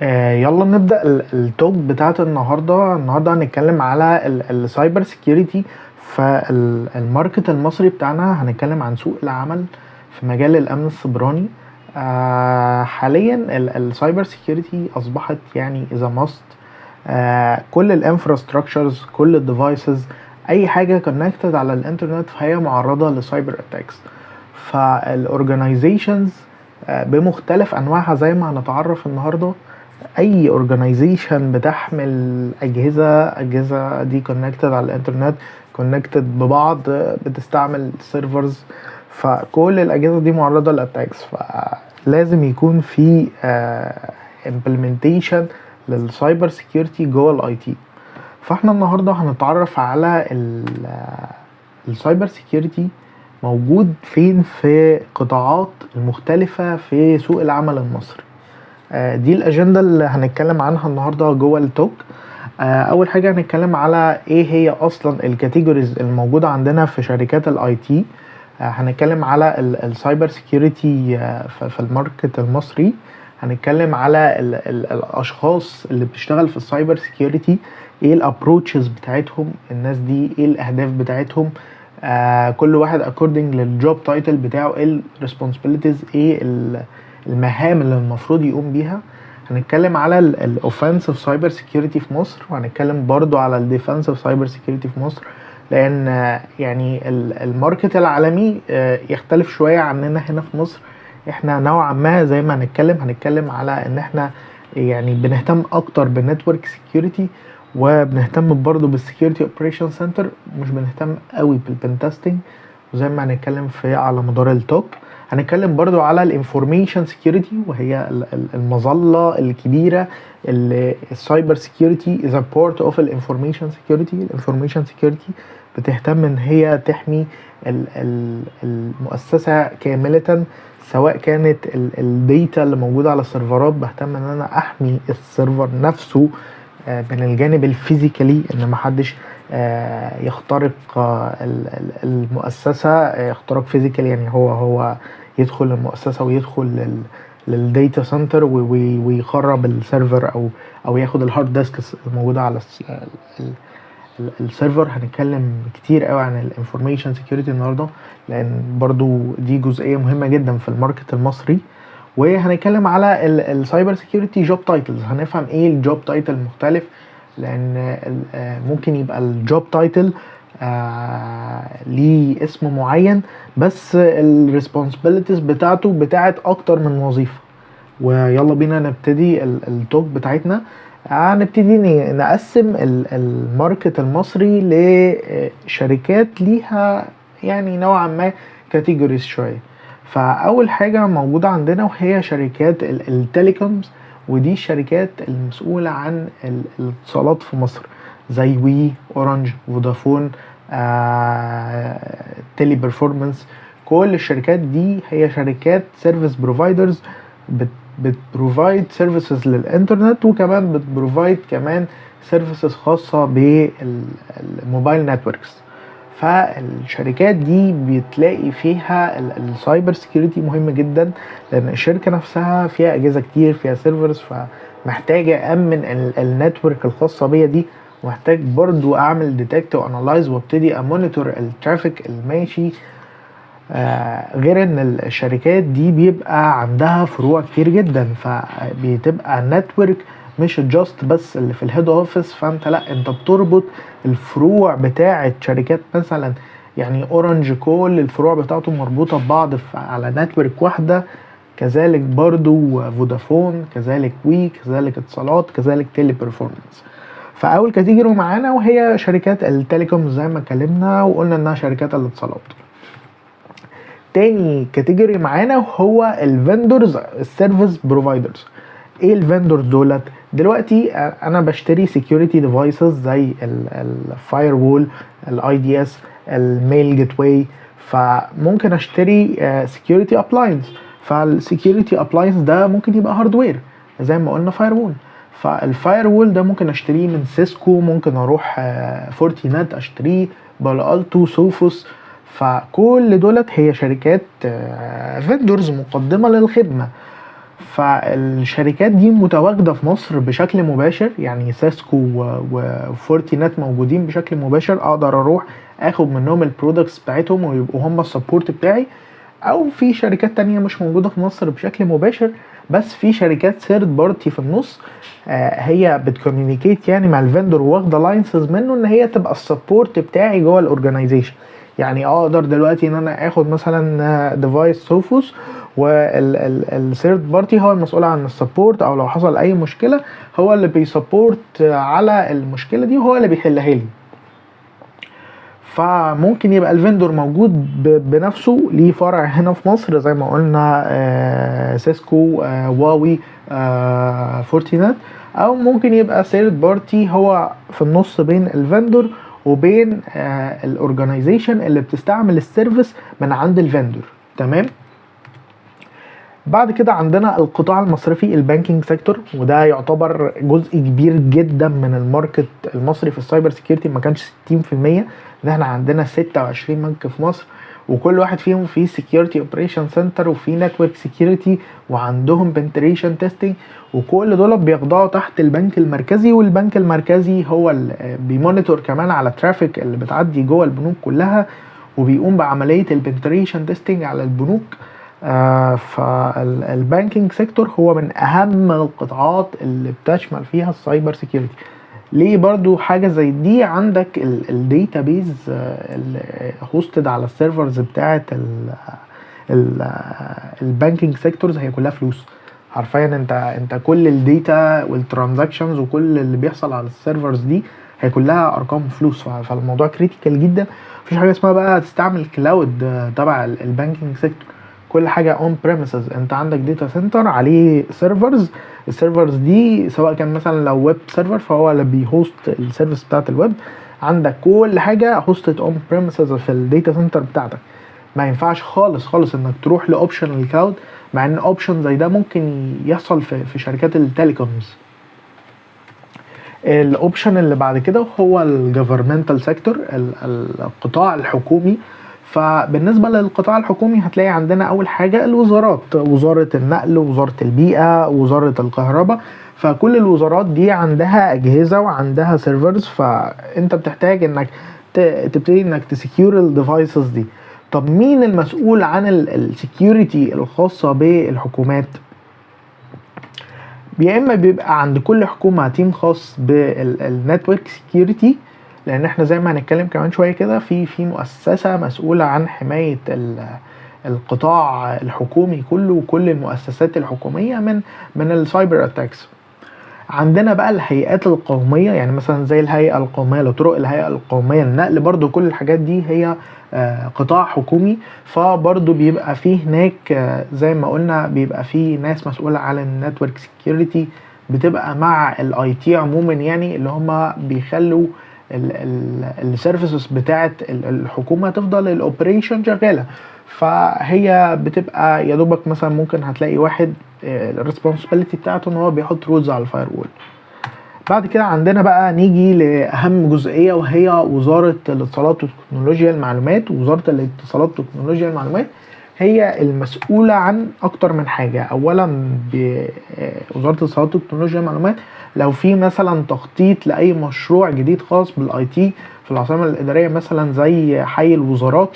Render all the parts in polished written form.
يلا نبدأ التوك بتاعت النهاردة هنتكلم على السايبر سيكيورتي. فالماركت المصري بتاعنا هنتكلم عن سوق العمل في مجال الأمن السيبراني. حاليا السايبر سيكيورتي أصبحت يعني إذا ماست. كل الانفراستراكشرز، كل الديفايسز، أي حاجة كونكتد على الإنترنت فهي معرضة لسايبر أتاكس. فالأورجنايزيشنز بمختلف أنواعها زي ما هنتعرف النهاردة. اي اورجانيزيشن بتحمل اجهزه دي كونكتد على الانترنت، كونكتد ببعض، بتستعمل سيرفرز، فكل الاجهزه دي معرضه للاتاكس. فلازم يكون في امبلمنتيشن للسايبر سيكيورتي جوه الاي تي. فاحنا النهارده هنتعرف على السايبر سيكيورتي موجود فين في قطاعات المختلفه في سوق العمل المصري. دي الاجنده اللي هنتكلم عنها النهارده جوه التوك. اول حاجه هنتكلم على ايه هي اصلا الكاتيجوريز الموجوده عندنا في شركات الاي تي. هنتكلم على السايبر سيكيورتي في الماركت المصري. هنتكلم على الاشخاص اللي بتشتغل في السايبر سيكيورتي، ايه الابروتشز بتاعتهم، الناس دي ايه الاهداف بتاعتهم، كل واحد according للجوب تايتل بتاعه، ايه الريسبونسبيلتيز، ايه المهام اللي المفروض يقوم بيها. هنتكلم على الاوفensive سايبر سيكيورتي في مصر، وهنتكلم برضو على الديفensive سايبر سيكيورتي في مصر، لان يعني الماركت العالمي يختلف شوية عننا هنا في مصر. احنا نوعا ما زي ما هنتكلم على ان احنا يعني بنهتم اكتر بالنتورك سيكيورتي، وبنهتم برضو بالسكيورتي اوبريشن سنتر، مش بنهتم قوي بالبنتستنج. وزي ما هنتكلم في على مدار التوك هنتكلم برضو على الانفورميشن سيكيورتي، وهي المظلة الكبيرة اللي السايبر سيكيورتي is a part of الانفورميشن سيكيورتي. الانفورميشن سيكيورتي بتهتم ان هي تحمي المؤسسة كاملة، سواء كانت الداتا اللي موجودة على السيرفرات، بهتم ان انا احمي السيرفر نفسه من الجانب الفيزيكالي، ان محدش يخترق المؤسسة. يخترق فيزيكالي يعني هو يدخل المؤسسة ويدخل للديتا سنتر ويخرب السيرفر او ياخد الهارد ديسكس الموجودة على السيرفر. هنتكلم كتير قوي عن الانفورميشن سيكيورتي النهارده، لان برضو دي جزئية مهمة جدا في الماركت المصري. وهنتكلم على السايبر سيكيورتي جوب تايتلز، هنفهم ايه الجوب تايتل مختلف، لان ممكن يبقى الجوب تايتل ليه اسم معين، بس الريسبونسبيلتيز بتاعته بتاعت اكتر من وظيفة. ويلا بينا نبتدي التوك بتاعتنا. هنبتدي نقسم الماركت المصري لشركات ليها يعني نوعا ما كاتيجوريز شوية. فأول حاجة موجودة عندنا وهي شركات التليكومز، ودي الشركات المسؤولة عن الاتصالات في مصر، زي وي، اورنج، فودافون، تيلي برفورمانس. كل الشركات دي هي شركات سيرفيس بروفايدرز، بتبروفايد سيرفيسز للانترنت، وكمان بتبروفايد كمان سيرفيسز خاصة بالموبايل نتوركس. فالشركات دي بتلاقي فيها السايبر سيكيورتي مهم جدا، لان الشركة نفسها فيها اجهزة كتير، فيها سيرفرز، فمحتاجة امن النتورك الخاصة بيا دي، ومحتاج برضو اعمل ديتكت وانالايز وابتدي امونيتور الترافيك الماشي. غير ان الشركات دي بيبقى عندها فروع كتير جدا، فبتبقى نتورك مش جاست بس اللي في الهيد اوفيس. فانت لا، انت بتربط الفروع بتاعه شركات مثلا، يعني اورنج كل الفروع بتاعته مربوطه ببعض على نتورك واحده، كذلك برضو فودافون، كذلك وي، كذلك اتصالات، كذلك تيلي برفورمانس. فاول كاتيجوري معانا وهي شركات التليكوم، زي ما اتكلمنا وقلنا انها شركات الاتصالات. تاني كاتيجوري معانا هو الفندورز السيرفيس بروفايدرز. ايه الفندورز دولت؟ دلوقتي انا بشتري سيكيورتي ديفايسز زي الفاير وول، الاي دي اس، الميل جيت واي. فممكن اشتري سيكيورتي ابلاينس، فالسيكيورتي ابلاينس ده ممكن يبقى هاردوير زي ما قلنا فاير وول. فالفاير وول ده ممكن اشتريه من سيسكو، ممكن اروح فورتينات اشتريه، بالو التو، سوفوس. فكل دولت هي شركات فيندورز مقدمة للخدمة. فالشركات دي متواجدة في مصر بشكل مباشر، يعني ساسكو وفورتينات موجودين بشكل مباشر، اقدر اروح اخد منهم البرودكتس بتاعتهم ويبقوا هم السبورت بتاعي. او في شركات تانية مش موجودة في مصر بشكل مباشر، بس في شركات ثيرد بارتي في النص، هي بتكوميونيكيت يعني مع الفندور واخده لاينسز منه ان هي تبقى السبورت بتاعي جوه الاورجنايزيشن. يعني اقدر دلوقتي ان انا اخد مثلا ديفايس سوفوس، والثيرد بارتي هو المسؤول عن السبورت، او لو حصل اي مشكله هو اللي بيسبورت على المشكله دي وهو اللي بيحلها لي. فممكن يبقى الفندور موجود بنفسه، ليه فرع هنا في مصر زي ما قلنا سيسكو، هواوي، فورتينات، او ممكن يبقى ثيرد بارتي هو في النص بين الفندور وبين الاورجنايزيشن اللي بتستعمل السيرفيس من عند الفندور. تمام. بعد كده عندنا القطاع المصرفي، البانكينج سيكتور، وده يعتبر جزء كبير جدا من الماركت المصري في السايبر سيكيورتي، ما كانش 60%. ان احنا عندنا 26 بنك في مصر، وكل واحد فيهم فيه سيكيورتي اوبريشن سنتر وفي نتورك سيكيورتي وعندهم بنتريشن تيستنج، وكل دول بيخضعوا تحت البنك المركزي. والبنك المركزي هو اللي بيمونيتور كمان على الترافيك اللي بتعدي جوه البنوك كلها، وبيقوم بعمليه البنتريشن تيستنج على البنوك. فالبانكينج سيكتور هو من اهم القطاعات اللي بتشمل فيها السايبر سيكيورتي. ليه برضو حاجة زي دي؟ عندك الداتابيز اللي هوستد على السيرفرز بتاعت البانكينج سيكتورز هي كلها فلوس حرفيا. انت كل الداتا والترانزاكشنز وكل اللي بيحصل على السيرفرز دي هي كلها ارقام فلوس، فالموضوع كريتيكال جدا. مفيش حاجة اسمها بقى تستعمل كلاود تبع البانكينج سيكتور، كل حاجة اون بريمسز. انت عندك داتا سنتر عليه سيرفرز، السيرفرز دي سواء كان مثلا لو ويب سيرفر فهو اللي بيهوست السيرفيس بتاعت الويب. عندك كل حاجة هوستد اون بريمسز في الداتا سنتر بتاعتك. ما ينفعش خالص خالص انك تروح لاوبشن الكلاود، مع ان اوبشن زي ده ممكن يحصل في شركات التليكومز. الاوبشن اللي بعد كده هو الجفرمنتال سيكتور، القطاع الحكومي. فبالنسبة للقطاع الحكومي هتلاقي عندنا أول حاجة الوزارات، وزارة النقل، وزارة البيئة، وزارة الكهرباء. فكل الوزارات دي عندها أجهزة وعندها سيرفرز، فأنت بتحتاج إنك تبتدي إنك تسكيور الديفايسز دي. طب مين المسؤول عن السكيورتي الخاصة بالحكومات؟ يا إما بيبقى عند كل حكومة تيم خاص بالنتورك سكيورتي، لان احنا زي ما هنتكلم كمان شويه كده في مؤسسه مسؤوله عن حمايه القطاع الحكومي كله وكل المؤسسات الحكوميه من السايبر اتاكس. عندنا بقى الهيئات القوميه، يعني مثلا زي الهيئه القوميه للطرق، الهيئه القوميه للنقل، برضو كل الحاجات دي هي قطاع حكومي. فبرضو بيبقى فيه هناك زي ما قلنا بيبقى فيه ناس مسؤوله على النتورك سيكيورتي، بتبقى مع الاي تي عموما، يعني اللي هم بيخلوا السيرفيسز بتاعت الحكومه تفضل الاوبريشن شغاله. فهي بتبقى يا دوبك مثلا ممكن هتلاقي واحد الريسبونسبيلتي بتاعته ان هو بيحط رولز على الفاير وول. بعد كده عندنا بقى نيجي لاهم جزئيه، وهي وزاره الاتصالات وتكنولوجيا المعلومات. وزاره الاتصالات وتكنولوجيا المعلومات هي المسؤوله عن اكتر من حاجه. اولا وزاره الاتصالات وتكنولوجيا المعلومات لو في مثلا تخطيط لاي مشروع جديد خاص بالاي تي في العاصمه الاداريه، مثلا زي حي الوزارات،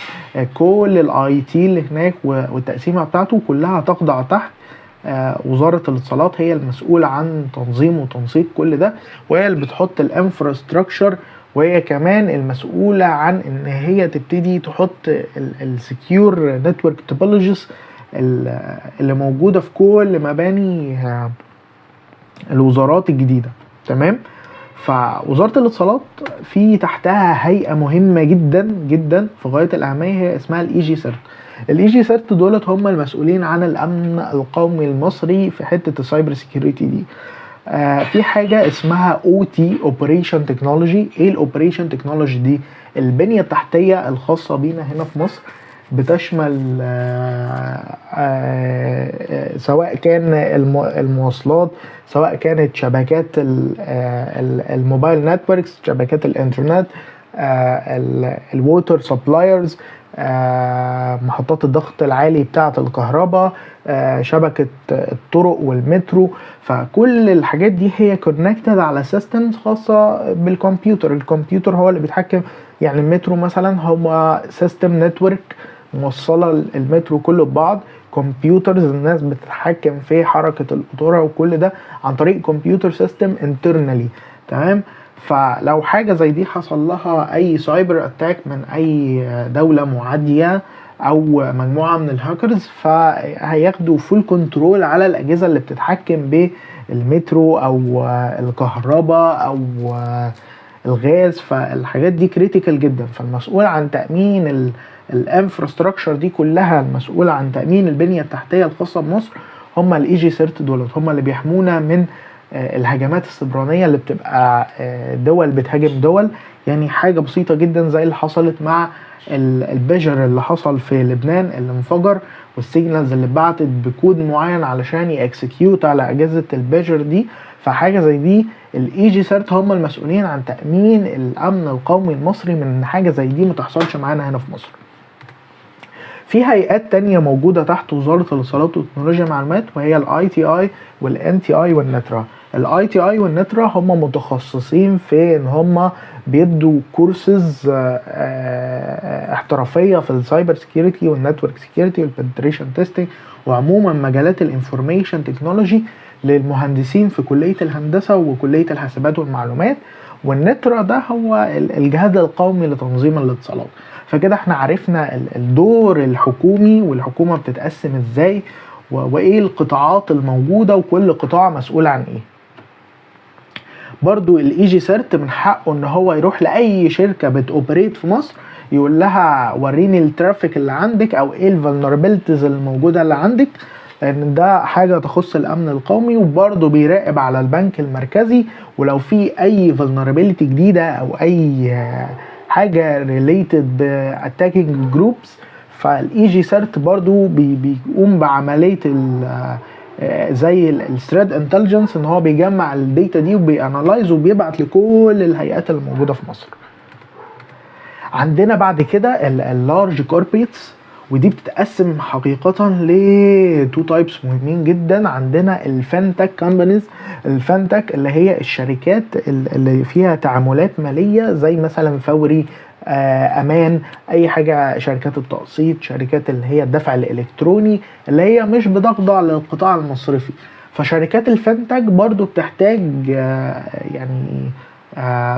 كل الاي تي اللي هناك والتقسيمه بتاعته كلها تخضع تحت وزاره الاتصالات. هي المسؤوله عن تنظيم وتنسيق كل ده، وهي اللي بتحط الانفراستراكشر، وهي كمان المسؤوله عن ان هي تبتدي تحط السكيور نتورك توبولوجيز اللي موجوده في كل مباني الوزارات الجديده. تمام. فوزاره الاتصالات في تحتها هيئه مهمه جدا جدا في غايه الاهميه، هي اسمها الاي جي سيرت. الاي جي سيرت دولت هم المسؤولين عن الامن القومي المصري في حته السايبر سيكيورتي دي. في حاجه اسمها او تي اوبريشن تكنولوجي. ايه الاوبريشن تكنولوجي دي؟ البنيه التحتيه الخاصه بينا هنا في مصر، بتشمل سواء كان المواصلات، سواء كانت شبكات الموبايل نتوركس، شبكات الانترنت، الووتر سبلايرز، محطات الضغط العالي بتاعة الكهرباء، شبكة الطرق والمترو. فكل الحاجات دي هي كونكتد على سيستمز خاصة بالكمبيوتر. الكمبيوتر هو اللي بيتحكم، يعني المترو مثلا هو سيستم نتورك موصلة المترو كله ببعض، كمبيوترز الناس بتتحكم في حركة القطورة وكل ده عن طريق كمبيوتر سيستم انترنالي. تمام. فلو حاجة زي دي حصل لها اي سايبر اتاك من اي دولة معادية او مجموعة من الهاكرز، فهياخدوا فول كنترول على الاجهزة اللي بتتحكم بالمترو او الكهرباء او الغاز. فالحاجات دي كريتيكال جدا. فالمسؤول عن تأمين الانفراستراكشر دي كلها، المسؤول عن تأمين البنية التحتية الخاصة بمصر، هم الاي جي سيرت دولت، هم اللي بيحمونا من الهجمات السبرانية اللي بتبقى دول بتهاجم دول. يعني حاجة بسيطة جدا زي اللي حصلت مع البيجر اللي حصل في لبنان اللي انفجر، والسيجنالز اللي اتبعتت بكود معين علشان يأكسكيوت على أجهزة البيجر دي. فحاجة زي دي الاي جي سيرت هم المسؤولين عن تأمين الأمن القومي المصري من حاجة زي دي متحصلش معانا هنا في مصر. في هيئات تانية موجودة تحت وزارة الاتصالات وتكنولوجيا المعلومات، وهي الاي تي اي والان تي اي والنترا. الاي تي اي والنترا هم متخصصين في ان هم بيدوا كورسز احترافية في السايبر سيكيورتي والنتورك سيكيورتي والبنتريشن تيستنج، وعموما مجالات الانفورميشن تكنولوجي للمهندسين في كلية الهندسة وكلية الحاسبات والمعلومات. والنترا ده هو الجهاز القومي لتنظيم الاتصالات. فكده احنا عرفنا الدور الحكومي والحكومة بتتقسم ازاي، وايه القطاعات الموجودة وكل قطاع مسؤول عن ايه. برضو الاي جي سيرت من حقه ان هو يروح لاي شركة بتوبريت في مصر يقول لها وريني الترافيك اللي عندك او ايه الفولنربيلتيز الموجودة اللي عندك، لان ده حاجة تخص الامن القومي. وبرضه بيراقب على البنك المركزي، ولو في اي vulnerability جديدة او اي حاجة related ب attacking groups، فالاي جي سيرت برضه بيقوم بعملية زي الثريد انتليجنس، ان هو بيجمع الداتا دي وبيانالايز وبيبعت لكل الهيئات اللي موجودة في مصر. عندنا بعد كده اللارج كوربريتس، ودي بتتقسم حقيقة لتو تايبس مهمين جدا. عندنا الفانتك كامبانيز. الفانتك اللي هي الشركات اللي فيها تعاملات مالية زي مثلا فوري، امان، اي حاجة، شركات التقسيط، شركات اللي هي الدفع الالكتروني اللي هي مش بتخضع للقطاع المصرفي. فشركات الفانتك برضو بتحتاج يعني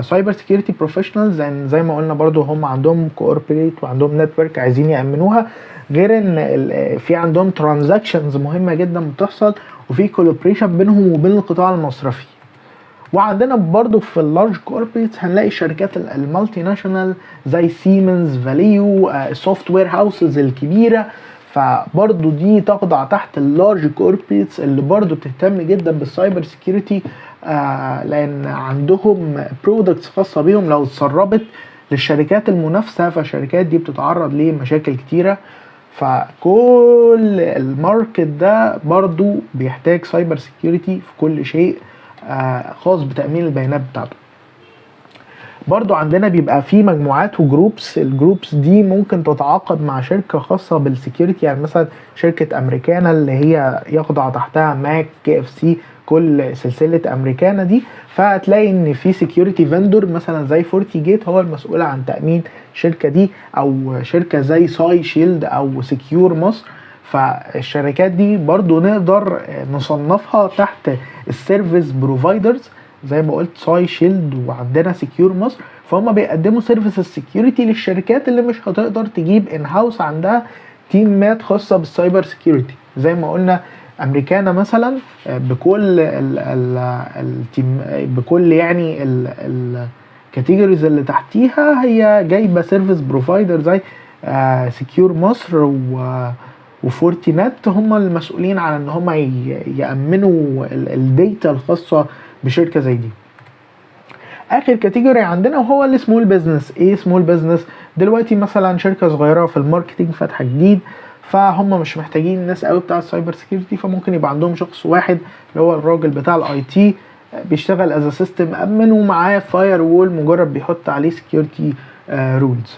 سايبر سيكيورتي بروفيشنالز، زي ما قلنا برضو هم عندهم كوربريت وعندهم نتورك عايزين يأمنوها، غير ان في عندهم ترانزاكشنز مهمة جدا بتحصل، وفي كولابريشن بينهم وبين القطاع المصرفي. وعندنا برضو في اللارج كوربريتس هنلاقي الشركات المالتي ناشونال زي سيمنز، فاليو، السوفت وير هاوسز الكبيرة. فبرضو دي تخضع تحت اللارج كوربريتس اللي برضو بتهتم جدا بالسايبر سيكيورتي، لان عندهم برودكتس خاصة بيهم لو اتسربت للشركات المنافسة فالشركات دي بتتعرض لمشاكل كتيرة. فكل الماركت ده برضو بيحتاج سايبر سيكيورتي في كل شيء خاص بتأمين البيانات بتاعته. برضو عندنا بيبقى في مجموعات وجروبس. الجروبس دي ممكن تتعاقد مع شركة خاصة بالسيكيورتي، يعني مثلا شركة امريكانا اللي هي يخضع تحتها ماك، كي اف سي، كل سلسلة امريكانا دي. فهتلاقي ان في سيكيورتي فندور مثلا زي فورتي جيت هو المسؤول عن تأمين الشركة دي، او شركة زي ساي شيلد او سكيور مصر. فالشركات دي برضو نقدر نصنفها تحت السيرفيس بروفايدرز زي ما قلت ساي شيلد وعندنا سكيور مصر. فهم بيقدموا سيرفيس السكيورتي للشركات اللي مش هتقدر تجيب ان هاوس عندها تيمات خاصه بالسايبر سكيورتي. زي ما قلنا امريكانا مثلا بكل التيم، بكل يعني الكاتيجوريز اللي تحتيها هي جايبه سيرفيس بروفايدر زي سكيور مصر وفورتي نت، هم المسؤولين عن ان هم يأمنوا الداتا الخاصه بشركة زي دي. اخر كاتيجوري عندنا وهو السمول بزنس. ايه سمول بزنس؟ دلوقتي مثلا شركة صغيرة في الماركتينج فاتحة جديد، فهم مش محتاجين الناس قوي بتاع السايبر سيكيورتي، فممكن يبقى عندهم شخص واحد اللي هو الراجل بتاع الاي تي بيشتغل از سيستم امن ومعاه فاير وول مجرد بيحط عليه سكيورتي رولز.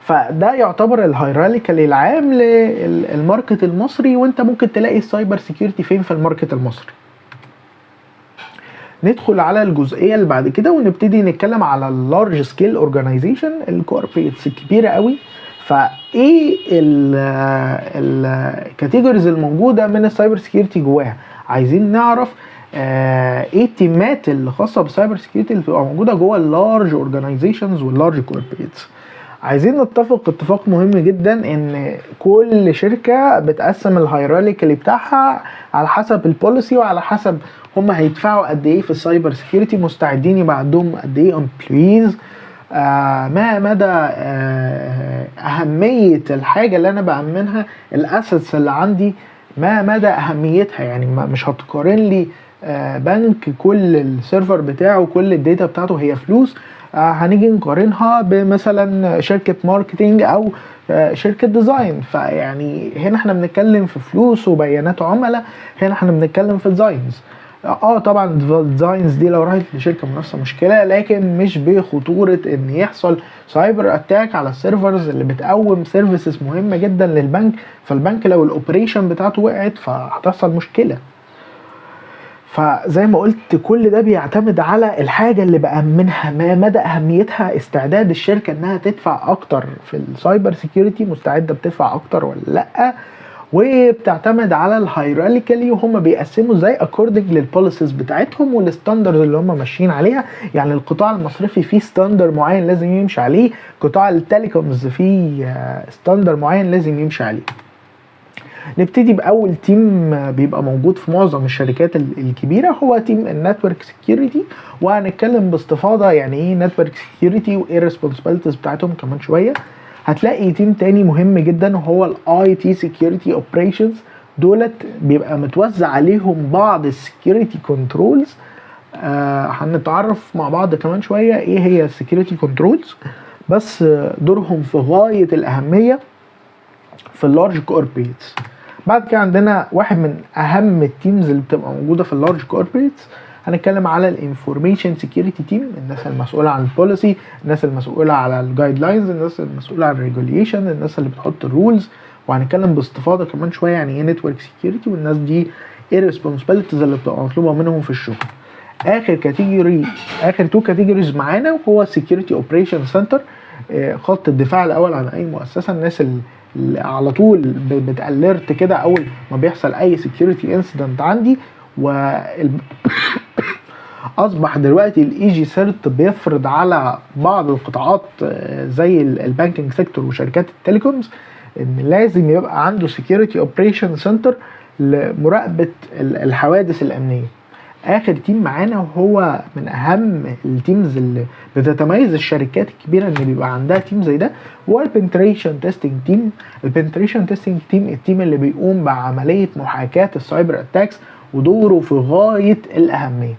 فده يعتبر الهيراريكال العام للماركت المصري، وانت ممكن تلاقي السايبر سيكيورتي فين في الماركت المصري. ندخل على الجزئيه اللي بعد كده ونبتدي نتكلم على اللارج سكيل اورجانيزيشن، الكوربريتس الكبيره قوي. فايه الكاتيجوريز الموجوده من السايبر سيكيورتي جواها؟ عايزين نعرف ايه التيمات اللي خاصه بالسايبر سيكيورتي اللي بتبقى موجوده جوه اللارج اورجانيزيشنز واللارج كوربريتس. عايزين نتفق اتفاق مهم جدا ان كل شركه بتقسم الهيراريكال بتاعها على حسب البوليسي وعلى حسب هم هيدفعوا قد ايه في السايبر سيكيورتي، مستعدين يبقى عندهم قد ايه امبلويز، ما مدى اهميه الحاجه اللي انا بامنها، الاسيتس اللي عندي ما مدى اهميتها. يعني مش هتقارن لي بنك كل السيرفر بتاعه وكل الداتا بتاعته هي فلوس، هنيجي نقارنها بمثلا شركه ماركتينج او شركه ديزاين. فيعني هنا احنا بنتكلم في فلوس وبيانات عملاء، هنا احنا بنتكلم في ديزاينز. طبعا الديزاينز دي لو راحت لشركه منافسه مشكله، لكن مش بخطوره ان يحصل سايبر اتاك على السيرفرز اللي بتقوم سيرفيسز مهمه جدا للبنك. فالبنك لو الاوبريشن بتاعته وقعت فهتحصل مشكله. فزي ما قلت كل ده بيعتمد على الحاجه اللي بأمنها، ما مدى اهميتها، استعداد الشركه انها تدفع اكتر في السايبر سيكيورتي، مستعده بتدفع اكتر ولا لا. وبتعتمد على الهيراريكالي، وهم بيقسموا ازاي اكوردنج للبوليسيز بتاعتهم والستاندرز اللي هم ماشيين عليها. يعني القطاع المصرفي فيه ستاندر معين لازم يمشي عليه، قطاع التليكومز فيه ستاندر معين لازم يمشي عليه. نبتدي باول تيم بيبقى موجود في معظم الشركات الكبيره، هو تيم النتورك سيكيورتي، وهنتكلم باستفاضه يعني ايه نتورك سيكيورتي وايه الريسبونسبيلتيز بتاعتهم كمان شويه. هتلاقي تيم تاني مهم جدا وهو الاي تي سيكيورتي اوبريشنز، دولت بيبقى متوزع عليهم بعض السيكيورتي كنترولز. هنتعرف مع بعض كمان شويه ايه هي السيكيورتي كنترولز، بس دورهم في غايه الاهميه في اللارج كوربريتس. بعد كده عندنا واحد من اهم التيمز اللي بتبقى موجوده في اللارج كوربريتس، هنتكلم على الانفورميشن سيكيورتي تيم، الناس المسؤوله عن البوليسي، الناس المسؤوله على الجايد لاينز، الناس المسؤوله عن الريجوليشن، الناس اللي بتحط الرولز. وهنتكلم باستفاضه كمان شويه يعني ايه نتورك سيكيورتي، والناس دي ايه الريسبونسبيلتيز اللي بتبقى مطلوبه منهم في الشغل. اخر تو كاتيجوريز معانا وهو سيكيورتي اوبريشن سنتر، خط الدفاع الاول عن اي مؤسسه، الناس اللي على طول بتالرت كده اول ما بيحصل اي سيكيورتي انسيدنت عندي. اصبح دلوقتي الاي جي سيرت بيفرض على بعض القطاعات زي البانكينج سيكتور وشركات التليكومز ان لازم يبقى عنده سيكيورتي اوبريشن سنتر لمراقبه الحوادث الامنيه. اخر تيم معانا وهو من اهم التيمز اللي بتتميز الشركات الكبيره ان بيبقى عندها تيم زي ده، هو البنتريشن تيستنج تيم. البنتريشن تيستنج تيم التيم اللي بيقوم بعمليه محاكاه السايبر اتاكس، ودوره في غايه الاهميه.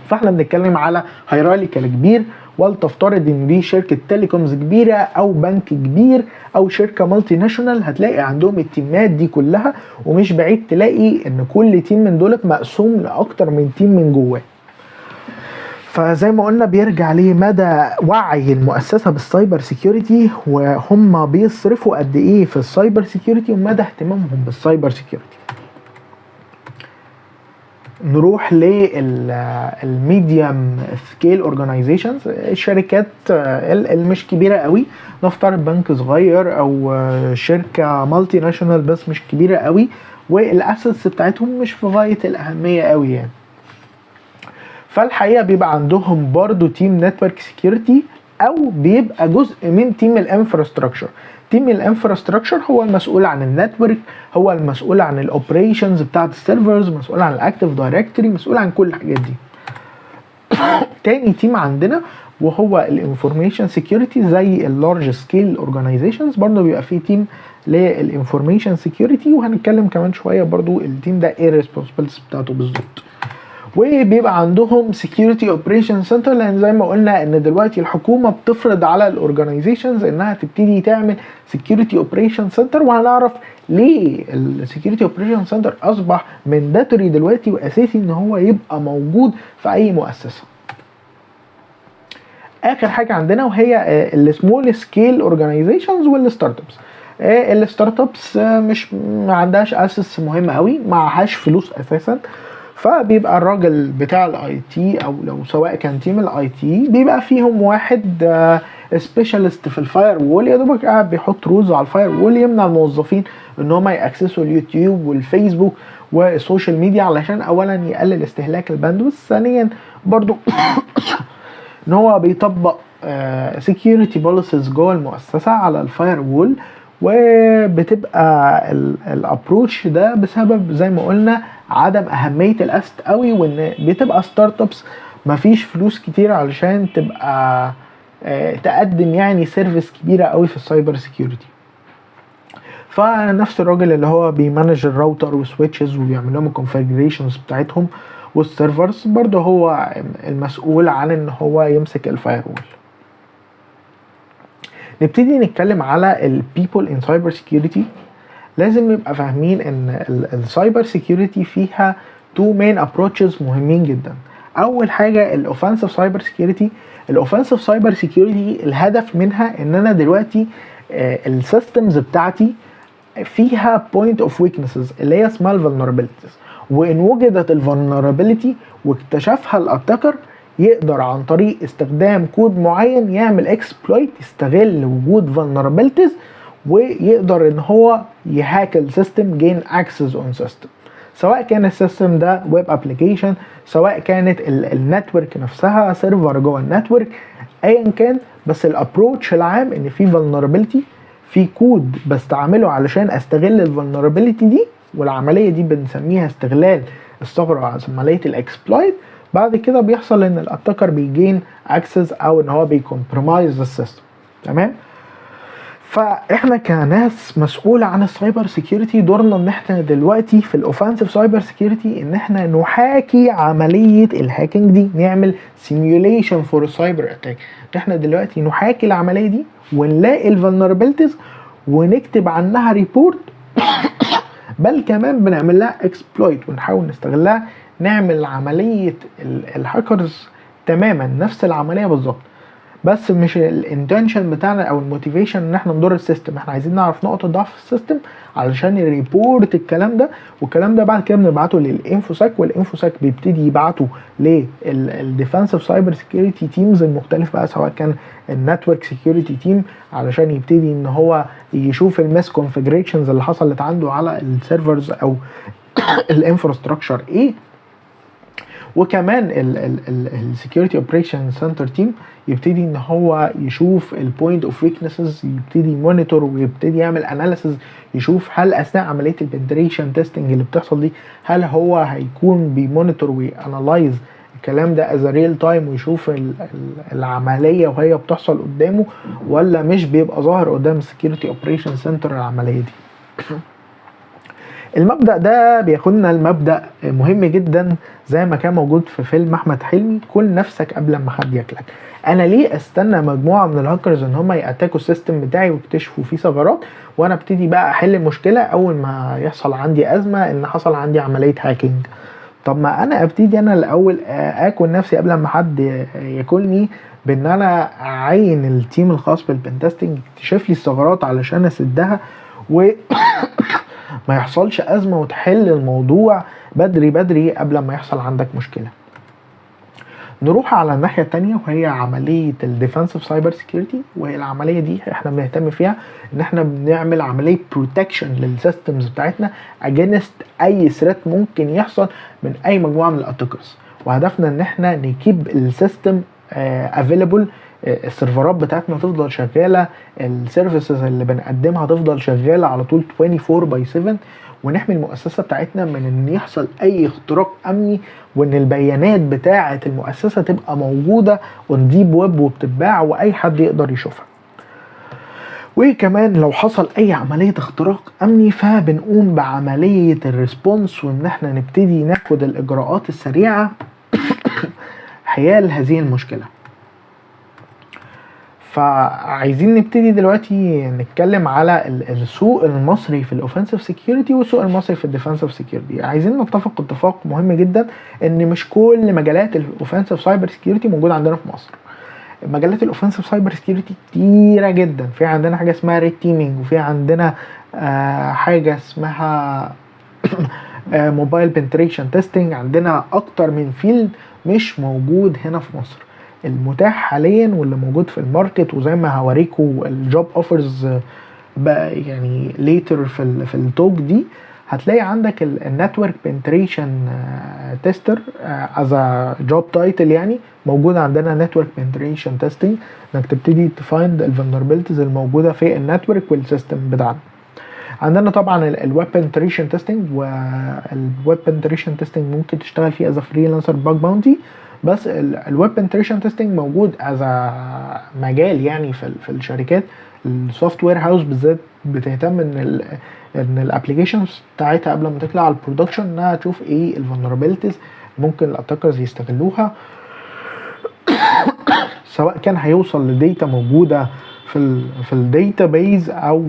فاحنا بنتكلم على هيراريكال كبير، ولتفترض ان دي شركه تيليكومز كبيره او بنك كبير او شركه مالتي ناشونال، هتلاقي عندهم التيمات دي كلها، ومش بعيد تلاقي ان كل تيم من دولت مقسوم لاكتر من تيم من جواه. فزي ما قلنا بيرجع ليه مدى وعي المؤسسه بالسايبر سيكيورتي، وهم بيصرفوا قد ايه في السايبر سيكيورتي، ومدى اهتمامهم بالسايبر سيكيورتي. نروح للميديوم سكيل اورجانيزيشنز، الشركات اللي مش كبيره قوي، نفترض بنك صغير او شركه مالتي ناشونال بس مش كبيره قوي، والاسيتس بتاعتهم مش في غايه الاهميه قوي يعني. فالحقيقه بيبقى عندهم برضو تيم نتورك سيكيورتي، او بيبقى جزء من تيم الانفراستراكشر. تيم الانفراستراكشر هو المسؤول عن النتورك، هو المسؤول عن الاوبريشنز بتاعت السيرفرز، مسؤول عن الاكتيف دايركتوري، مسؤول عن كل الحاجات دي. تاني تيم عندنا وهو الانفورميشن سيكيورتي، زي اللارج سكيل اورجانيزيشنز برضه بيبقى فيه تيم للانفورميشن سيكيورتي، وهنتكلم كمان شويه برضه التيم ده ايه الريسبونسبيلتيز بتاعته بالظبط. وبيبقى عندهم سكيورتي اوبريشن سنتر، لان زي ما قلنا ان دلوقتي الحكومه بتفرض على الاورجانيزيشنز انها تبتدي تعمل سكيورتي اوبريشن سنتر، وهنعرف ليه السكيورتي اوبريشن سنتر اصبح مانداتوري دلوقتي واساسي ان هو يبقى موجود في اي مؤسسه. اخر حاجه عندنا وهي السمول سكيل اورجانيزيشنز والستارت ابس. الستارت ابس مش ما عندهاش اسس مهم قوي، معهاش فلوس اساسا، فبيبقى الراجل بتاع الاي تي او لو سواء كان تيم الاي تي بيبقى فيهم واحد سبيشالست في الفاير وول، يا دوبك قاعد بيحط رولز على الفاير وول يمنع الموظفين ان هم ياكسسوا اليوتيوب والفيسبوك والسوشيال ميديا، علشان اولا يقلل استهلاك الباندويث، ثانيا برضو ان هو بيطبق security policies جوه المؤسسه على الفاير وول. وبتبقى الابروتش ده بسبب زي ما قلنا عدم اهميه الاسيت قوي، وان بتبقى ستارت ابس مفيش فلوس كتير علشان تبقى تقدم يعني سيرفيس كبيره قوي في السايبر سيكيورتي. فنفس الراجل اللي هو بيمانج الراوتر والسويتشز وبيعمل لهم الكونفيجريشنز بتاعتهم والسيرفرز، برضه هو المسؤول عن ان هو يمسك الفاير وول. نبتدي نتكلم على البيبل ان سايبر سيكيورتي. لازم نبقى فاهمين ان السايبر سيكيورتي فيها تو مين ابروتشز مهمين جدا. اول حاجه الاوفensive سايبر سيكيورتي. الاوفensive سايبر سيكيورتي الهدف منها ان انا دلوقتي السيستمز بتاعتي فيها point of weaknesses اللي هي اسمها vulnerabilities، وان وجدت الفولنربيلتي واكتشفها الاتاكر يقدر عن طريق استخدام كود معين يعمل اكسبلويت يستغل وجود vulnerabilities ويقدر ان هو يهاك السيستم gain access on system، سواء كان السيستم ده ويب ابلكيشن، سواء كانت النتورك نفسها سيرفر جوه النتورك، ايا كان. بس الابروتش العام ان في vulnerability، في كود بستعمله علشان استغل الفولنربيلتي دي، والعمليه دي بنسميها استغلال الثغره، عمليه الاكسبلويت. بعد كده بيحصل ان الاتاكر بيجين اكسس او ان هو بيكمبرومايز السيستم. تمام. فاحنا كناس مسؤوله عن السايبر سيكيورتي دورنا ان احنا دلوقتي في الاوفensive سايبر سيكيورتي ان احنا نحاكي عمليه الهاكينج دي، نعمل سيميوليشن فور سايبر اتاك. احنا دلوقتي نحاكي العمليه دي ونلاقي الفولنربيلتيز ونكتب عنها ريبورت بل كمان بنعمل لها اكسبلويت ونحاول نستغلها، نعمل عمليه الهاكرز تماما نفس العمليه بالظبط، بس مش الانتنشن بتاعنا او الموتيفيشن ان احنا نضر السيستم. احنا عايزين نعرف نقطه ضعف في السيستم علشان يريبورت الكلام ده، والكلام ده بعد كده بنبعته للانفوساك، والانفوساك بيبتدي يبعته للديفensive سايبر سيكيورتي تيمز المختلف بقى، سواء كان النتورك سيكيورتي تيم علشان يبتدي ان هو يشوف المس كونفيجريشنز اللي حصلت عنده على السيرفرز او الانفراستراكشر ايه، وكمان السكيورتي اوبريشن سنتر تيم يبتدي ان هو يشوف البوينت اوف ويكنسز، يبتدي يمونيتور ويبتدي يعمل اناليسز، يشوف هل اثناء عمليه البنتريشن تيستنج اللي بتحصل دي هل هو هيكون بيمونيتور ويانالايز الكلام ده از ريل تايم ويشوف العمليه وهي بتحصل قدامه، ولا مش بيبقى ظاهر قدام السكيورتي اوبريشن سنتر العمليه دي. المبدأ ده بياخدنا المبدأ مهم جدا زي ما كان موجود في فيلم احمد حلمي، كل نفسك قبل ما حد ياكلك. انا ليه استنى مجموعه من الهاكرز ان هم ياتاكوا السيستم بتاعي ويكتشفوا فيه ثغرات وانا ابتدي بقى احل المشكله اول ما يحصل عندي ازمه ان حصل عندي عمليه هاكينج؟ طب ما انا ابتدي انا الاول اكل نفسي قبل ما حد ياكلني، بان انا اعين التيم الخاص بالبنتستنج يكتشف لي الثغرات علشان اسدها و ما يحصلش أزمة وتحل الموضوع بدري قبل ما يحصل عندك مشكلة. نروح على الناحية التانية وهي عملية الديفنسيف سايبر سيكيورتي، وهي العملية دي احنا بنهتم فيها ان احنا بنعمل عملية بروتكشن للسيستمز بتاعتنا اجينست اي ثريت ممكن يحصل من اي مجموعة من الاتاكرز، وهدفنا ان احنا نكيب السيستم افيلابل، السيرفرات بتاعتنا تفضل شغاله، السيرفيسز اللي بنقدمها تفضل شغاله على طول 24/7، ونحمي المؤسسه بتاعتنا من ان يحصل اي اختراق امني، وان البيانات بتاعه المؤسسه تبقى موجوده اون ديب ويب وبتتباع واي حد يقدر يشوفها. وكمان لو حصل اي عمليه اختراق امني فبنقوم بعمليه الريسبونس، وان احنا نبتدي ناخد الاجراءات السريعه حيال هذه المشكله. فعايزين نبتدي دلوقتي نتكلم على السوق المصري في الاوفنسيف سيكيورتي والسوق المصري في الديفنسيف سيكيورتي. عايزين نتفق اتفاق مهم جدا ان مش كل مجالات الاوفنسيف سايبر سيكيورتي موجوده عندنا في مصر. مجالات الاوفنسيف سايبر سكيورتي كتيره جدا. في عندنا حاجه اسمها ريد تيمينج، وفي عندنا حاجه اسمها موبايل بنتريشن تيستنج. عندنا اكتر من فيلد مش موجود هنا في مصر. المتاح حاليا واللي موجود في الماركت، وزي ما هوريكم الجوب اوفرز بقى يعني ليتر في التوك دي، هتلاقي عندك النتورك بنتريشن تيستر از جوب تايتل، يعني موجود عندنا نتورك بنتريشن تيستنج، انك تبتدي تفايند الفولنربيلتيز الموجوده في النتورك والسيستم بتاعنا. عندنا طبعا الويب بنتريشن تيستنج، والويب بنتريشن تيستنج ممكن تشتغل فيه از فريلانسر باج باونتي، بس الويب بنتريشن تيستنج موجود از مجال يعني في الشركات. السوفت وير هاوس بالذات بتهتم ان الابلكيشنز بتاعتها قبل ما تطلع على البرودكشن انها تشوف ايه الفولنربيلتيز ممكن الاتاكرز يستغلوها، سواء كان هيوصل لديتا موجوده في الداتا بيز، او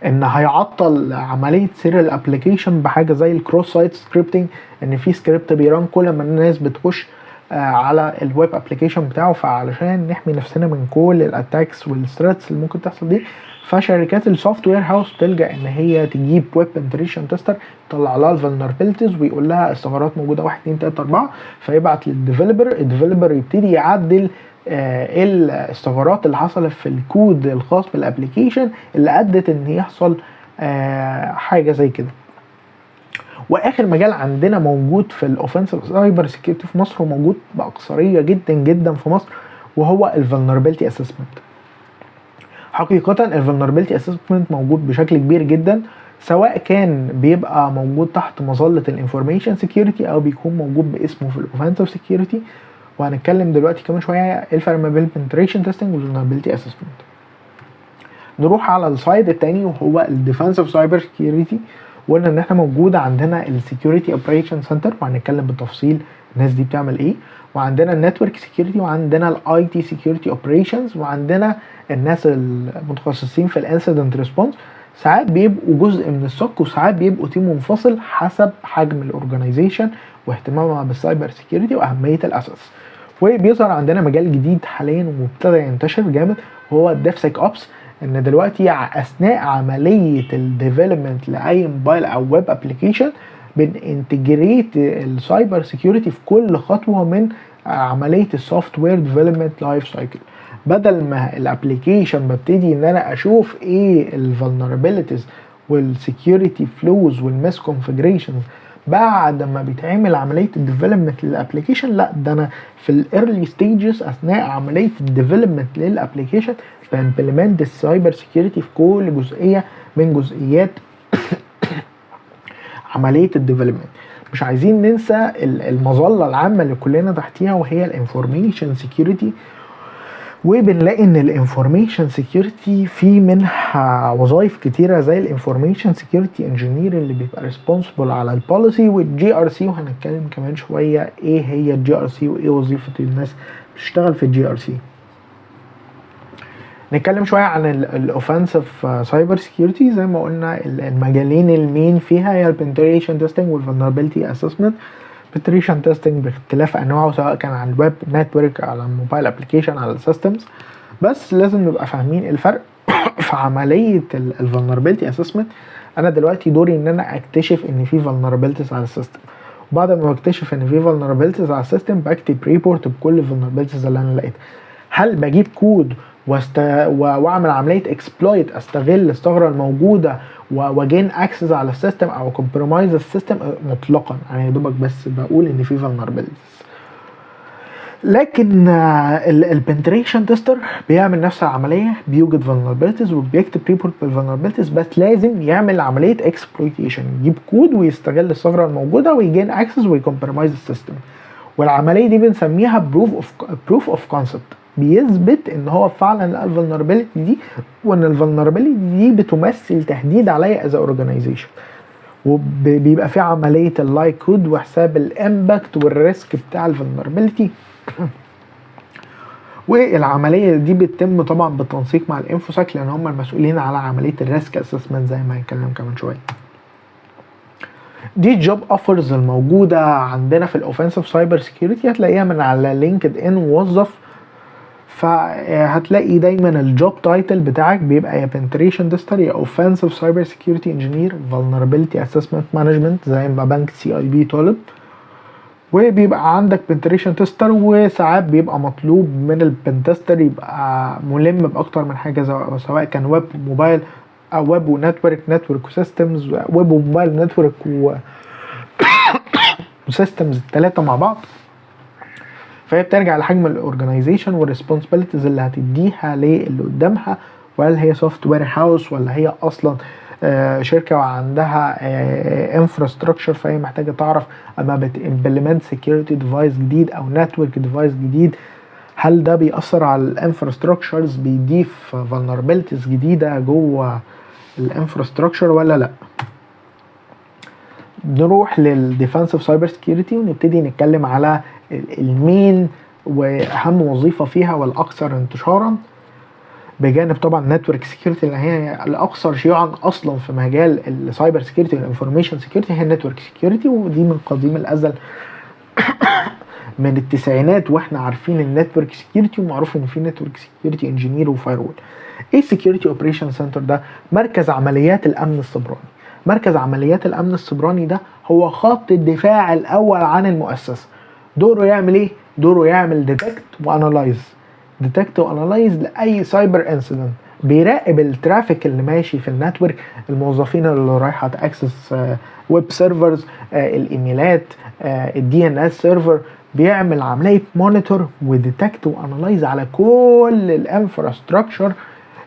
ان هيعطل عمليه سير الابلكيشن بحاجه زي الكروس سايت سكريبتنج، ان في سكريبت بيران كل ما الناس بتخش على الويب ابلكيشن بتاعه. فعلشان نحمي نفسنا من كل الاتاكس والثريتس اللي ممكن تحصل دي، فشركات السوفت وير هاوس بتلجا ان هي تجيب ويب بنتريشن تيستر يطلع لها الفولنربيلتيز ويقول لها الثغرات موجوده 1 2 3 4، فيبعت للديفلوبر، الديفلوبر يبتدي يعدل ايه الثغرات اللي حصلت في الكود الخاص بالابلكيشن اللي ادت ان يحصل حاجه زي كده. واخر مجال عندنا موجود في الاوفنسيف سايبر سيكيورتي في مصر، وموجود باكثريه جدا جدا في مصر، وهو الفولنربيلتي اسسمنت. حقيقه الفولنربيلتي اسسمنت موجود بشكل كبير جدا، سواء كان بيبقى موجود تحت مظله الانفورميشن سيكيورتي او بيكون موجود باسمه في الاوفنسيف سيكيورتي. وهنتكلم دلوقتي كمان شويه ايه الفرق ما بين البنتريشن تيستنج والفولنربيلتي اسسمنت. نروح على السايد الثاني وهو الديفنسيف سايبر سيكيورتي. وقلنا ان احنا موجود عندنا السكيورتي اوبريشن سنتر، وهنتكلم بالتفصيل الناس دي بتعمل ايه، وعندنا النتورك سكيورتي، وعندنا الاي تي سكيورتي اوبريشنز، وعندنا الناس المتخصصين في الانسيدنت ريسبونس. ساعات بيبقوا جزء من السوك، وساعات بيبقوا تيم منفصل حسب حجم الاورجنايزيشن واهتمامها بالسايبر سكيورتي واهميه الاساس. وبيظهر عندنا مجال جديد حاليا ومبتدى ينتشر جامد، وهو الديف سيك اوبس. ان دلوقتي اثناء عمليه الديفلوبمنت لاي موبايل او ويب ابلكيشن بننتجريت السايبر سيكيورتي في كل خطوه من عمليه السوفت وير ديفلوبمنت لايف سايكل. بدل ما الابلكيشن ببتدي ان انا اشوف ايه الفولنربيلتيز والسكيورتي فلوز والميس كونفيجريشنز بعد ما بيتعمل عمليه الديفلوبمنت للابلكيشن، لا ده انا في الايرلي ستيجز اثناء عمليه الديفلوبمنت للابلكيشن بامبلمنت السايبر سيكيورتي في كل جزئيه من جزئيات عمليه الديفلوبمنت. مش عايزين ننسى المظله العامه اللي كلنا تحتيها، وهي الانفورميشن سيكيورتي. وبنلاقي ان الانفورميشن سيكيورتي في منها وظائف كتيره، زي الانفورميشن سيكيورتي انجينير اللي بيبقى ريسبونسبل على البوليسي والجي ار سي، وهنتكلم كمان شويه ايه هي الجي ار سي وايه وظيفه الناس بتشتغل في الجي ار سي. نتكلم شويه عن الاوفنسيف سايبر سيكيورتي. زي ما قلنا المجالين المين فيها هي البنتريشن تيستنج والفولنربيلتي اسسمنت. بنتريشن تيستنج باختلاف انواعه، سواء كان على الويب نتورك، على الموبايل ابلكيشن، على السيستمز، بس لازم نبقى فاهمين الفرق في عمليه الفولنربيلتي اسسمنت. انا دلوقتي دوري ان انا اكتشف ان في فولنربيلتيز على السيستم، وبعد ما بكتشف ان في فولنربيلتيز على السيستم بكتب ريبورت بكل الفولنربيلتيز اللي انا لقيتها. هل بجيب كود واعمل عمليه اكسبلويت، استغل الثغره الموجوده وجين اكسس على السيستم او كومبرومايز السيستم؟ مطلقا، انا يا دوبك بس بقول ان في فولنربيلتيز. لكن البنتريشن تيستر بيعمل نفس العمليه، بيوجد فولنربيلتيز وبيكتب ريبورت بالفولنربيلتيز، بس لازم يعمل عمليه اكسبلويتيشن، يجيب كود ويستغل الثغره الموجوده ويجين اكسس ويكمبرومايز السيستم. والعمليه دي بنسميها بروف اوف كونسبت، بيثبت ان هو فعلا لقى الفولنربيلتي دي، وان الفولنربيلتي دي بتمثل تهديد عليا از اورجانيزيشن. وبيبقى في عمليه اللايكود وحساب الامباكت والريسك بتاع الفولنربيلتي. والعمليه دي بتتم طبعا بالتنسيق مع الانفوساك، لان هم المسؤولين على عمليه الريسك اسسمنت زي ما هنتكلم كمان شويه. دي جوب اوفرز الموجوده عندنا في الاوفنسيف سايبر سيكيورتي، هتلاقيها من على لينكد ان. وظف فهتلاقي دايما الجوب تايتل بتاعك بيبقى يا penetration tester يا offensive cyber security engineer vulnerability assessment management زي ما بنك CIB طالب، وبيبقى عندك penetration tester، وساعات بيبقى مطلوب من البنتستر يبقى ملم باكتر من حاجه سواء كان ويب وموبايل او ويب ونتورك وسيستمز، ويب وموبايل ونتورك وسيستمز الثلاثه مع بعض. فهي بترجع لحجم الاورجنايزيشن والريسبونسبيلتيز اللي هتديها للي قدامها، وهل هي سوفت وير هاوس ولا هي اصلا شركه وعندها انفراستراكشر، فهي محتاجه تعرف اما بتمبلمنت سكيورتي ديفايس جديد او نتورك ديفايس جديد هل ده بيأثر على الانفراستراكشرز، بيضيف vulnerabilities جديده جوه الانفراستراكشر ولا لا. نروح للديفنسيف سايبر سكيورتي ونبتدي نتكلم على المين واهم وظيفه فيها والاكثر انتشارا، بجانب طبعا نتورك سكيورتي اللي هي الاكثر شيوعا اصلا في مجال السايبر سكيورتي والانفورميشن سكيورتي، هي النتورك سكيورتي، ودي من قديم الازل من التسعينات واحنا عارفين النتورك سكيورتي، ومعروف ان في نتورك سكيورتي انجينير وفايرول. ايه سكيورتي اوبريشن سنتر ده؟ مركز عمليات الامن السيبراني. مركز عمليات الامن السيبراني ده هو خط الدفاع الاول عن المؤسسه. دوره يعمل ايه؟ دوره يعمل ديتكت وانالايز لاي سايبر انسيدنت، بيراقب الترافيك اللي ماشي في النتورك، الموظفين اللي رايحه تاكسس ويب سيرفرز، الايميلات، الدي ان اس سيرفر، بيعمل عمليه مونيتور وديتكت وانالايز على كل الانفراستراكشر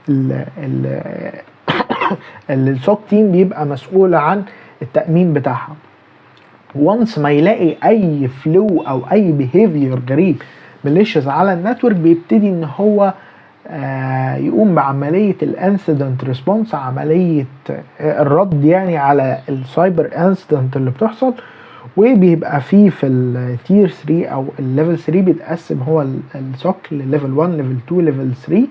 اللي السوك تيم بيبقى مسؤول عن التامين بتاعها. وانس ما يلاقي اي فلو او اي بيهيفير غريب ماليشيس على النتورك، بيبتدي ان هو يقوم بعمليه الانسيدنت ريسبونس، عمليه الرد يعني على السايبر انسيدنت اللي بتحصل. وبيبقى فيه في التير 3 او الليفل 3 بيتقسم هو السوك لليفل 1 ليفل 2 ليفل 3.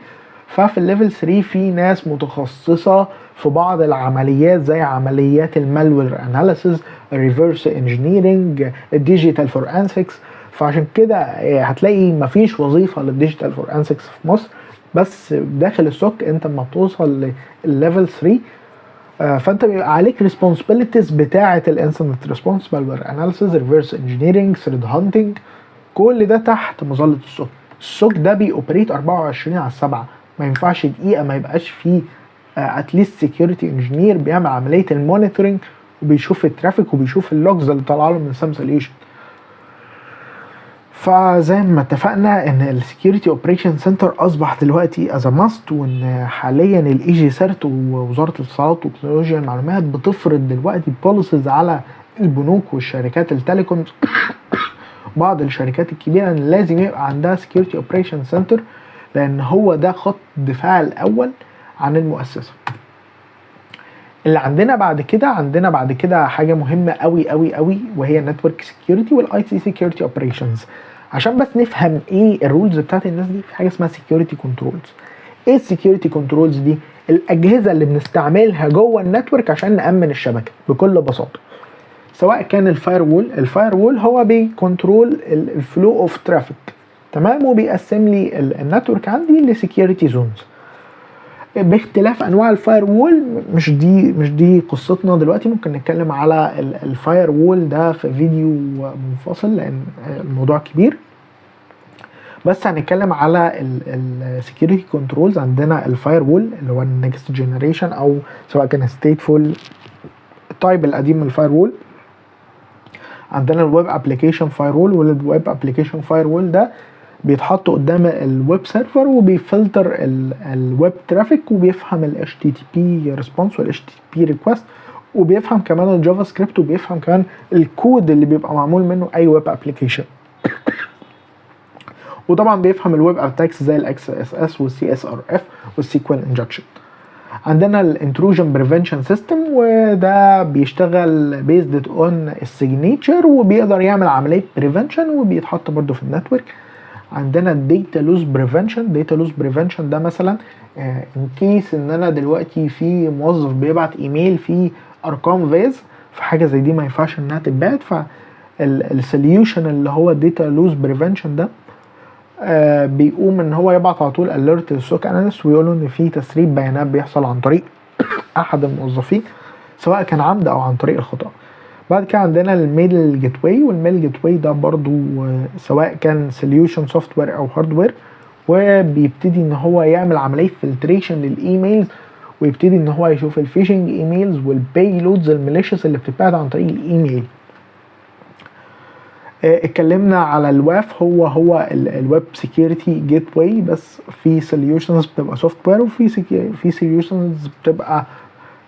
ففي الليفل 3 في ناس متخصصه في بعض العمليات زي عمليات المالوير اناليسيز، الريفرس انجينيرنج، الديجيتال فورانسكس. فعشان كده هتلاقي مفيش وظيفه للديجيتال فورانسكس في مصر، بس داخل السوك انت لما بتوصل للليفل 3 فانت بيبقى عليك ريسبونسبيلتيز بتاعه الانسيدنت ريسبونس، مالوير اناليسيز، ريفرس انجينيرنج، ثريد هانتنج، كل ده تحت مظله السوك. السوك ده بيوبريت 24/7، ما ينفعش دقيقه ما يبقاش فيه اتليست سكيورتي انجينير بيعمل عمليه المونيتورنج وبيشوف الترافيك وبيشوف اللوجز اللي طالعه له من سام سوليوشن. فزي ما اتفقنا ان السكيورتي اوبريشن سنتر اصبح دلوقتي از ماست، وان حاليا الاي جي سيرت ووزاره الاتصالات وتكنولوجيا المعلومات بتفرض دلوقتي بوليسز على البنوك والشركات التليكوم بعض الشركات الكبيره ان لازم يبقى عندها سكيورتي اوبريشن سنتر، لان هو ده خط الدفاع الاول عن المؤسسه. اللي عندنا بعد كده حاجه مهمه قوي قوي قوي، وهي النتورك سكيورتي والاي تي سكيورتي اوبريشنز. عشان بس نفهم ايه الرولز بتاعت الناس دي، في حاجه اسمها سكيورتي كنترولز. ايه السكيورتي كنترولز دي؟ الاجهزه اللي بنستعملها جوه النتورك عشان نامن الشبكه بكل بساطه. سواء كان الفاير وول هو بيكنترول الفلو اوف ترافيك، تمام، وبيقسم لي النتورك عندي لسكيورتي زونز باختلاف انواع الفاير وول. مش دي قصتنا دلوقتي، ممكن نتكلم على الفاير وول ده في فيديو منفصل لان الموضوع كبير. بس هنتكلم على السكيورتي كنترولز. عندنا الفاير وول اللي هو النكست جنريشن، او سواء كان ستيتفول التايب القديم من الفاير وول. عندنا الويب ابلكيشن فاير وول، والويب ابلكيشن فاير وول ده بيتحط قدام الويب سيرفر وبيفلتر الويب ترافيك، وبيفهم ال HTTP ريسبونس وال HTTP ريكوست، وبيفهم كمان الجافا سكريبت، وبيفهم كمان الكود اللي بيبقى معمول منه اي ويب ابلكيشن. وطبعا بيفهم الويب اتاكس زي الاكس اس اس والسي اس ار اف والسيكوال انجكشن. عندنا الانتروجن بريفنشن سيستم، وده بيشتغل بيزد اون السيجنتشر وبيقدر يعمل عمليه بريفنشن وبيتحط برده في النتورك. عندنا الداتا لوز بريفنشن ده مثلا ان كيس ان انا دلوقتي في موظف بيبعت ايميل فيه ارقام فيز، فحاجه زي دي ما ينفعش انها تتبعت. فالسوليوشن اللي هو الداتا لوز بريفنشن ده بيقوم ان هو يبعت على طول اليرت للسوك اناليست ويقول له ان في تسريب بيانات بيحصل عن طريق احد الموظفين سواء كان عمد او عن طريق الخطأ. بعد كده عندنا الميل جيت واي، والميل جيت واي ده برضو سواء كان سوليوشن سوفت وير او هاردوير، وبيبتدي ان هو يعمل عمليه فلتريشن للايميلز ويبتدي ان هو يشوف الفيشنج ايميلز والبيلودز الماليشيس اللي بتتبعت عن طريق الايميل. اتكلمنا على الواف، هو الويب سكيورتي جيت واي، بس في سوليوشنز بتبقى سوفت وير وفي سوليوشنز بتبقى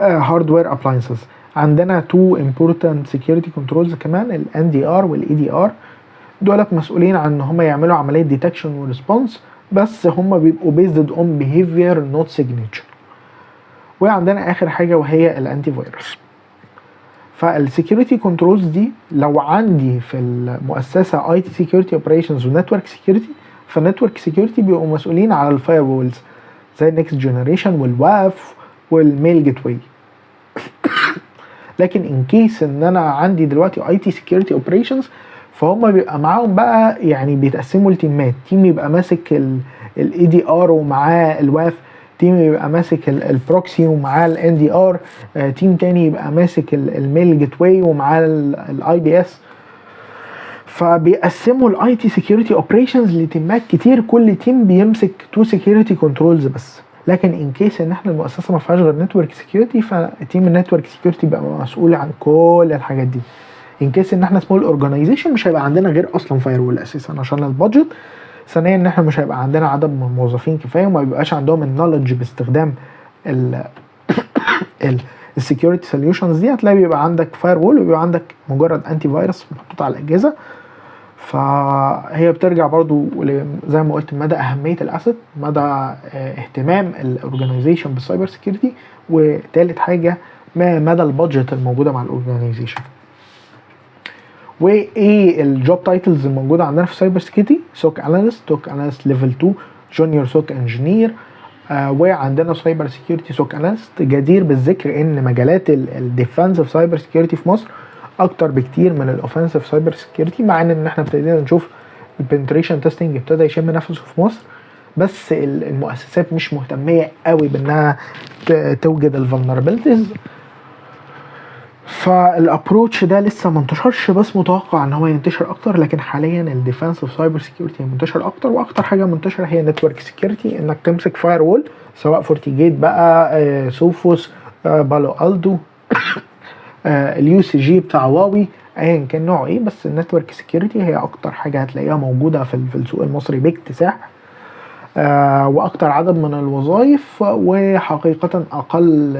هاردوير ابلاينسز. عندنا تو امبورتنت سكيورتي كنترولز كمان، ال NDR وال EDR، دولت مسؤولين عن ان هم يعملوا عمليه ديتكشن وريسبونس، بس هم بيبقوا بيزد اون بيهيفير نوت سيجنتشر. وعندنا اخر حاجه وهي الانتي فيروس. فالسكيورتي كنترولز دي لو عندي في المؤسسه اي تي سكيورتي اوبريشنز ونتورك سكيورتي، فالنتورك سكيورتي بيبقوا مسؤولين على الفاير وولز زي النكست جنريشن والواف والميل جيت واي. لكن ان كيس ان انا عندي دلوقتي اي تي سكيورتي اوبريشنز، فهم بيبقى معاهم بقى يعني بيتقسموا لتيمات، تيم يبقى ماسك الاي دي ار ومعاه الواف، تيم يبقى ماسك البروكسي ومعاه الان دي ار، تيم تاني يبقى ماسك الميل جيت واي ومعاه الاي بي اس. فبيقسموا الاي تي سكيورتي اوبريشنز لتيمات كتير، كل تيم بيمسك تو سكيورتي كنترولز بس. لكن ان كيس ان احنا المؤسسه ما فيهاش غير نتورك سكيورتي، فتيم النتورك سكيورتي بقى مسؤول عن كل الحاجات دي. ان كيس ان احنا سمول اورجانيزيشن مش هيبقى عندنا غير اصلا فاير وول اساسا عشان البادجت. ثانيا ان احنا مش هيبقى عندنا عدد من الموظفين كفايه وما بيبقاش عندهم النولج باستخدام السكيورتي سوليوشنز دي. هتلاقي بيبقى عندك فاير وول وبيبقى عندك مجرد انتي فيروس محطوط على الاجهزه. فهي بترجع برضو زي ما قلت مدى اهميه الاسيت، مدى اهتمام الاورجانيزيشن بالسايبر سكيورتي، وثالث حاجه مدى البادجت الموجوده مع الاورجانيزيشن. وايه الجوب تايتلز الموجوده عندنا في السايبر سكيورتي؟ سوك اناليست، سوك اناليست ليفل 2، جونيور سوك انجينير، وعندنا سايبر سكيورتي سوك اناليست. جدير بالذكر ان مجالات الديفنسيف سايبر سكيورتي في مصر اكتر بكتير من الاوفنسيف سايبر سكيورتي، مع ان احنا ابتدينا نشوف البنتريشن تيستنج ابتدى يشم نفسه في مصر، بس المؤسسات مش مهتميه قوي بانها توجد الفولنربيلتيز. فالابروتش ده لسه ما انتشرش، بس متوقع ان هو ينتشر اكتر. لكن حاليا الديفنسيف سايبر سكيورتي منتشر اكتر، واكتر حاجه منتشره هي نتورك سكيورتي، انك تمسك فاير وول سواء فورتيجيت بقى، سوفوس، بالو الدو، اليو سي جي بتاع هواوي، ايا كان نوعه ايه. بس النتورك سكيورتي هي اكتر حاجه هتلاقيها موجوده في السوق المصري باكتساح، واكتر عدد من الوظائف، وحقيقه اقل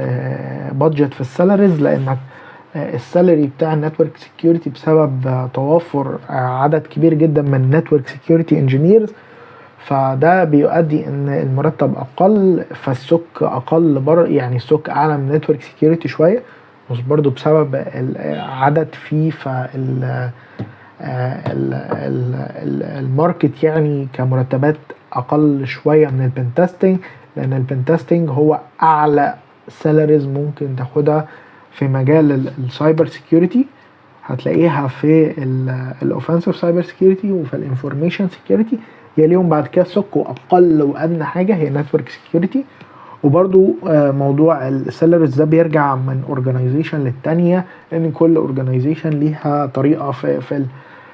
بادجت في السالاريز، لانك السالري بتاع النتورك سكيورتي بسبب توافر عدد كبير جدا من النتورك سكيورتي انجينيرز، فده بيؤدي ان المرتب اقل، فالسوك اقل يعني السوك اعلى من النتورك سكيورتي شويه، بس برضو بسبب العدد فيه. فال الماركت يعني كمرتبات اقل شويه من البنتستنج، لان البنتستنج هو اعلى سالاريز ممكن تاخدها في مجال السايبر سيكيورتي. هتلاقيها في الاوفنسيف سايبر سيكيورتي وفي الانفورميشن سيكيورتي، يليهم بعد كده سوك، واقل وادنى حاجه هي نتورك سيكيورتي. وبرضو موضوع السالاريز ده بيرجع من اورجانيزيشن للتانيه، لان كل اورجانيزيشن ليها طريقه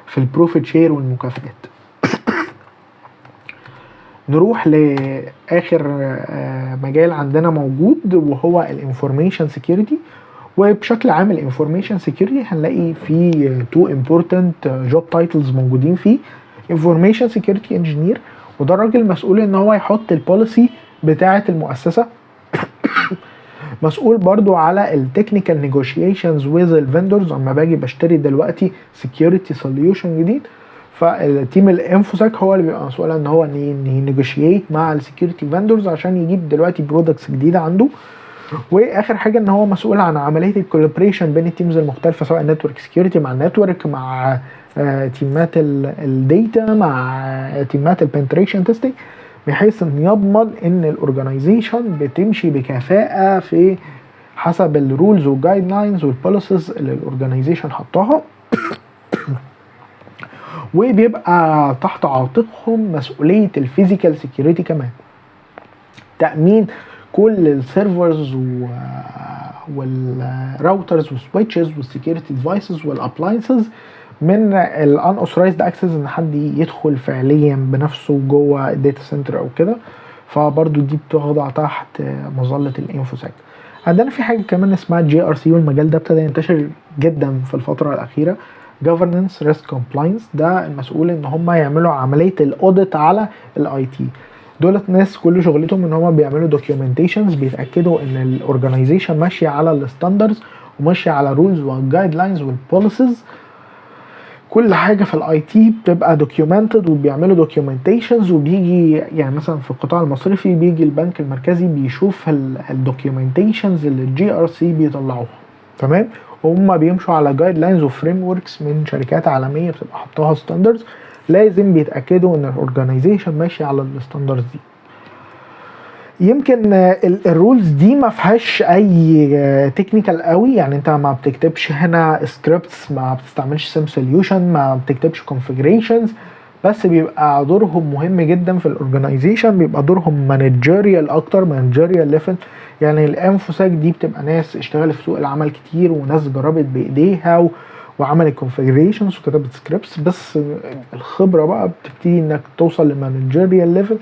في البروفيت شير والمكافئات. نروح لاخر مجال عندنا موجود وهو الانفورميشن سيكيورتي. وبشكل عام الانفورميشن سيكيورتي هنلاقي فيه تو امبورتنت جوب تايتلز موجودين فيه. انفورميشن سيكيورتي انجينير، وده الراجل مسؤول ان هو يحط البوليسي بتاعه المؤسسه، مسؤول برضو على التكنيكال نيجوشيشنز ويز الفندرز. اما باجي بشتري دلوقتي سيكيورتي سوليوشن جديد، فالتيم الانفوساك هو اللي بيبقى مسؤول ان هو ينيجوشيت مع السيكيورتي فندرز عشان يجيب دلوقتي برودكتس جديده عنده. واخر حاجه ان هو مسؤول عن عمليه الكولابريشن بين التيمز المختلفه، سواء نتورك سكيورتي مع النتورك، مع تيمات الداتا، مع تيمات البنتريشن تيستنج، بحيث ان يضمن ان الاورجانيزيشن بتمشي بكفاءه في حسب الرولز والجايد لاينز والبوليسيز اللي الاورجانيزيشن حطها. وبيبقى تحت عاتقهم مسؤوليه الفيزيكال سيكيورتي كمان، تامين كل السيرفرز والراوترز والسويتشز والسكيورتي ديفايسز والابلاينسز من الان اوثرايزد اكسس، ان حد يدخل فعليا بنفسه جوه الداتا سنتر او كده. فبرضو دي بتخضع تحت مظله الانفوساك. عندنا في حاجه كمان اسمها جي ار سي، والمجال ده ابتدى ينتشر جدا في الفتره الاخيره. governance risk compliance، ده المسؤول ان هم يعملوا عمليه الاوديت على الاي تي. دولت ناس كل شغلتهم ان هم بيعملوا دوكيومنتيشنز، بيتاكدوا ان الاورجنايزيشن ماشيه على الستاندردز وماشيه على رولز والجايد لاينز والبوليسيز. كل حاجه في الاي تي بتبقى دوكيومنتد، وبيعملوا دوكيومنتيشنز، وبيجي يعني مثلا في القطاع المصرفي بيجي البنك المركزي بيشوف الدوكيومنتيشنز اللي الجي ار سي بيطلعوها، تمام. هم بيمشوا على جايد لاينز وفريم وركس من شركات عالميه بتبقى حطاها ستاندردز، لازم بيتاكدوا ان الاورجنايزيشن ماشي على الستاندردز دي. يمكن الرولز دي ما فيهاش اي تكنيكال قوي، يعني انت ما بتكتبش هنا سكريبتس، ما بتستعملش سيم سوليوشن، ما بتكتبش كونفيجريشنز، بس بيبقى دورهم مهم جدا في الاورجنايزيشن، بيبقى دورهم مانجيريال اكتر، مانجيريال ليفل. يعني الانفوساك دي بتبقى ناس اشتغلت في سوق العمل كتير، وناس جربت بايديها وعملت كونفيجريشنز وكتبت سكريبتس، بس الخبره بقى بتبتدي انك توصل لمانجيريال ليفل.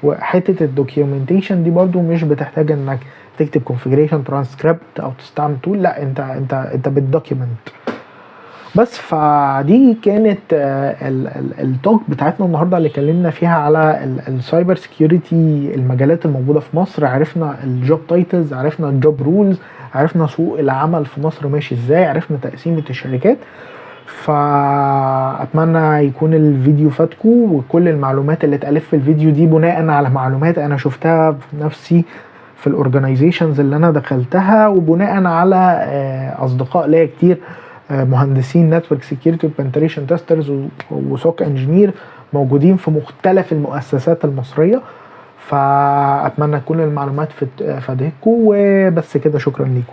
وحته الدوكيومنتيشن دي برضو مش بتحتاج انك تكتب كونفيجريشن ترانسكريبت او تستعمل تول، لا انت بتدوكيومنت بس. فدي كانت التوك بتاعتنا النهارده اللي اتكلمنا فيها على السايبر سيكيورتي، المجالات الموجوده في مصر، عرفنا الجوب تايتلز، عرفنا الجوب رولز، عرفنا سوق العمل في مصر ماشي ازاي، عرفنا تقسيمه الشركات. فأتمنى يكون الفيديو فاتكم، وكل المعلومات اللي اتقالت في الفيديو دي بناء على معلومات انا شفتها بنفسي في الاورجنايزيشنز اللي انا دخلتها، وبناء على اصدقاء ليا كتير مهندسين نتورك سيكيورتي وبنتريشن تيسترز وسوك انجينير موجودين في مختلف المؤسسات المصريه. فأتمنى تكون المعلومات فادتكم، وبس كده، شكرا لكم.